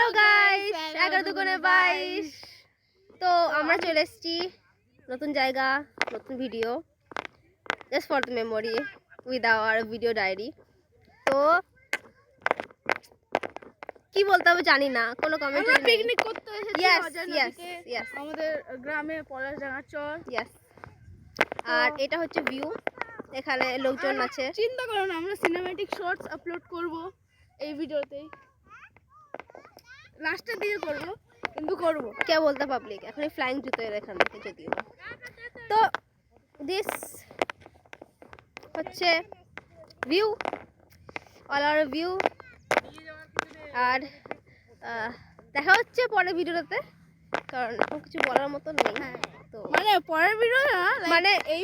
Hello guys 11 দুগুণে 22। তো আমরা চলে এসেছি নতুন জায়গা, নতুন video, just for the memory with our video diary. তো কি বলতে হবে জানি না, কোনো কমেন্ট। আমরা পিকনিক করতে এসেছি ইয়েস আমাদের গ্রামে পলাশডাঙ্গা চর। ইয়েস। আর এটা হচ্ছে ভিউ, এখানে লোকজন আছে। চিন্তা করো না, আমরা সিনেম্যাটিক শর্টস আপলোড করব এই ভিডিওতে, লাস্টের দিকে করব, কিন্তু করব। কে বলতে পাবলিক এখন ফ্লাইং জুতো এখান থেকে যদিও। তো দিস হচ্ছে ভিউ, অল আর ভিউ। আর দেখা হচ্ছে পরের ভিডিওতে, কারণ এখন কিছু বলার মতো নেই। তো মানে পরের ভিডিও না, মানে এই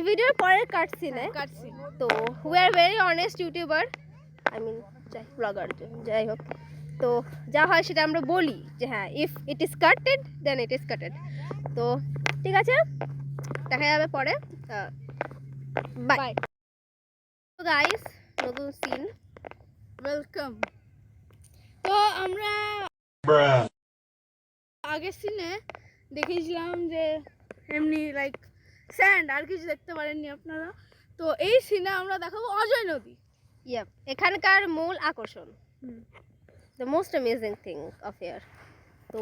ভিডিওর পরের কাট সিনে। তো we are very honest YouTuber, I mean blogger, যাই হোক। তো যা হয় সেটা আমরা বলি যে হ্যাঁ, if it is cutted then it is cutted. তো ঠিক আছে, দেখা যাবে পরে। বাই তো গাইস, নতুন সিন, ওয়েলকাম। তো আমরা আগের সিনে দেখেছিলাম যে এমনি লাইক স্যান্ড, আর কিছু দেখতে পারেননি আপনারা। তো এই সিনে আমরা দেখাবো অজয় নদী। ইয়েপ, এখানকার মূল আকর্ষণ, the most amazing thing of here. So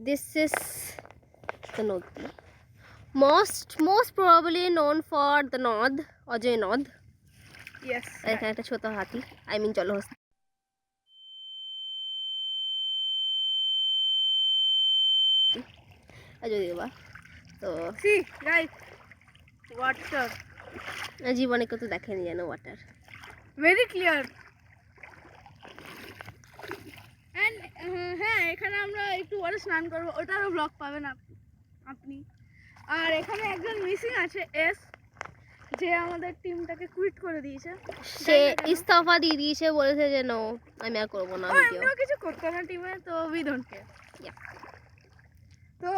this is the Nodi, most probably known for the Nod, Ajay Nod. Yes, এখানে একটা ছোট হাতি, আই মিন জলহস্তি। যদিও বা তো সি গাইস, ওয়াটার জীবনে কেউ তো দেখেনি যেন ওয়াটার। Very clear. অ্যান্ড হ্যাঁ, এখানে আমরা একটু পরে স্নান করবো, ওটারও ব্লগ পাবেন আপনি। আর এখানে একজন মিসিং আছে, এস, যে আমাদের টিমটাকে কুইট করে দিয়েছে। সে ইস্তফা দিয়ে দিয়েছে, বলেছে যে নো, আমি আর করবো না ভিডিও। আমিও কিছু করতে না টিমে, তো উই ডোন্ট কেয়ার। তো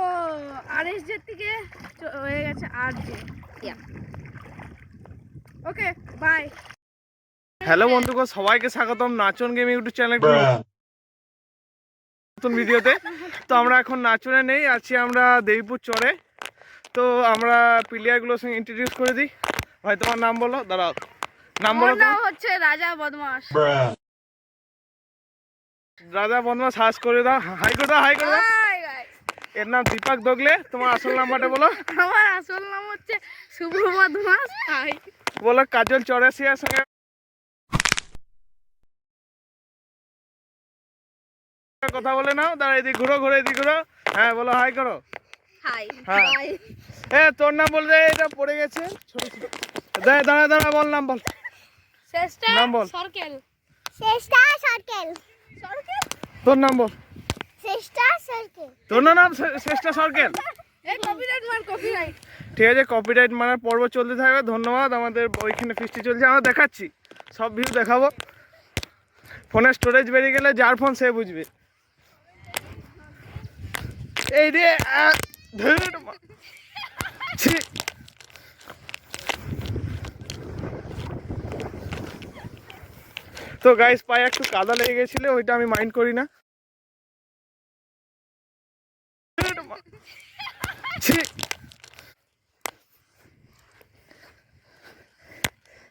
আরএস জে থেকে হয়ে গেছে R J. Okay, bye. Hello বন্ধুগণ, সবাইকে স্বাগতম নাচন গেমিং ইউটিউব চ্যানেল নতুন ভিডিওতে। তো আমরা এখন নাচনে নেই, আছি আমরা দেবীপুর চরে। তো আমরা প্লেয়ারগুলোর সঙ্গে ইন্ট্রোডিউস করে দিই। ভাই তোমার নাম বলো, দাঁড়াও, নাম বলো। নাম হচ্ছে রাজা বদমাস। রাজা বদমাস, হাস করে দাও, হাই করে দাও, হাই করে দাও। হাই গাইস, এর নাম দীপক দগলে। তোমার আসল নাম্বারটা বলো। আমার আসল নাম হচ্ছে শুভ বদমাস। হাই বলো কাজল চৌরাসিয়ার সঙ্গে কথা বলে নাও। দাঁড়া, এদিকে ঘুরো, ঘুরো, এদিকে ঘুরো। হ্যাঁ বলো, হাই করো। হাই হ্যাঁ। হাই। তোর নাম বল রে, এটা পড়ে গেছে। দাঁড়া দাঁড়া, বল নাম বল। চেষ্টা নাম বল। সার্কেল। তোর নাম বল। তোর নাম শ্রেষ্ঠা সরকেল। এই কপিরাইট মার, কপিরাইট। ঠিক আছে, কপিরাইট মারার পর্ব চলতে থাকবে। ধন্যবাদ। আমাদের ওইখানে ফিস্টি চলছে, আমরা দেখাচ্ছি, সব ভিউ দেখাবো। ফোনের স্টোরেজ বেরিয়ে গেলে যার ফোন সে বুঝবে। এই রে তো গাইস, পায়ে একটু কাদা লেগে গেছিল, ওইটা আমি মাইন্ড করি না।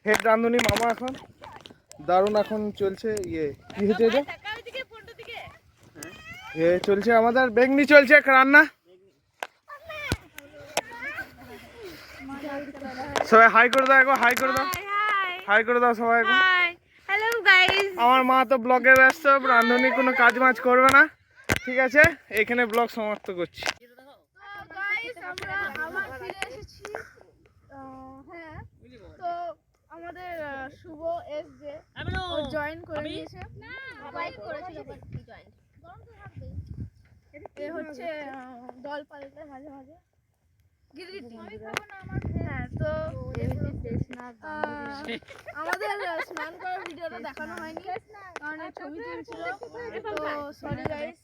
হেড রান্ধুনি মামা এখন দারুণ এখন চলছে। ইয়ে কি হচ্ছে এটা, চলছে আমাদের বেগনি চলছে রান্না। সবাই হাই করে দাও, একবার হাই করে দাও, হাই করে দাও সবাই একবার। হ্যালো গাইস, আমার মা তো ব্লগে ব্যস্ত, রান্ধুনি কোনো কাজ মাজ করবে না। ঠিক আছে, এখানে ব্লগ সমাপ্ত করছি। গাইস আমরা আবার ফিরে এসেছি। হ্যাঁ, তো আমাদের শুভ এস যে জয়েন করে নিয়েছে। এ হচ্ছে দল পাল্টে মাঝে মাঝে। হ্যাঁ, তো আমাদের স্নান করার ভিডিওটা দেখানো হয়নি, কারণ ছবি তুলছিল। তো সরি গাইস।